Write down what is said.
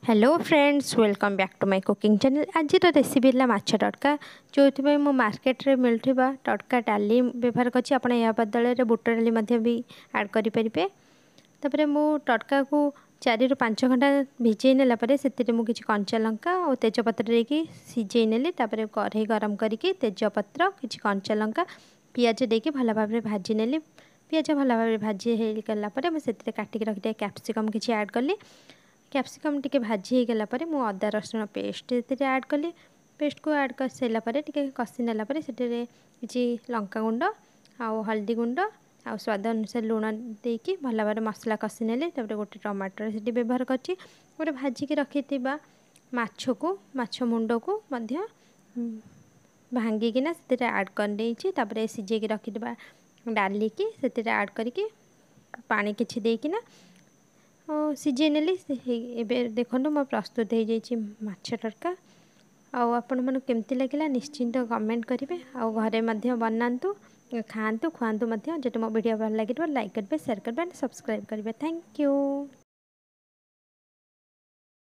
Hello friends, welcome back to my cooking channel. आज recipe है माछ तड़का, जो मु मार्केट रे मिलुवा तड़का डाली व्यवहार करछि। आपण या बदल रे बुट डाली भी ऐड करि परिबे। तापरे मु तड़का को 4 ରୁ 5 घंटा भिजई नेला परे सेतिरे मु किछि कंचा लंका और तेजपत्र देकी सिझई नेली। तापरे कढ़ई गरम करिकी तेजपत्र किछि कंचा लंका पियाज देकी भल भाबरे भाजी नेली। पियाज भल भाबरे भाजी हे गला परे मु सेतिरे काटिक रखिते कैप्सिकम किछि ऐड कली। कैप्सिकम टिके भाजी गला परे मु अदा रसुण पेस्ट ऐड कली। पेस्ट को ऐड कर सारा पर टिके कषि नेला परे सेटिरे किछि लंका गुंड आउ हल्दी गुंड आउ स्वाद अनुसार लुण देकी भल भाबरे मसला कषि नेले। तापर गोटे टमाटर सेठी व्यवहार करछि। गोटे भाजिकी रखिथिबा माछ मुंड को मध्य भांगिकिना सेटिरे ऐड कर देछि। तापर सिझेकी रखिथिबा डाली की सेटिरे ऐड करिकी पानी किछि देकिना सिझे नेली। एबे देखो मो प्रस्तुत हो जाइए माछ तड़का। आउ आपण मन केमती लगिला निश्चिंत कमेंट करेंगे। आउ घरे मध्य बनातु खातु खुआतु। जो मो वीडियो भल लगे लाइक करेंगे, शेयर करेंगे, सब्सक्राइब करेंगे। Thank you.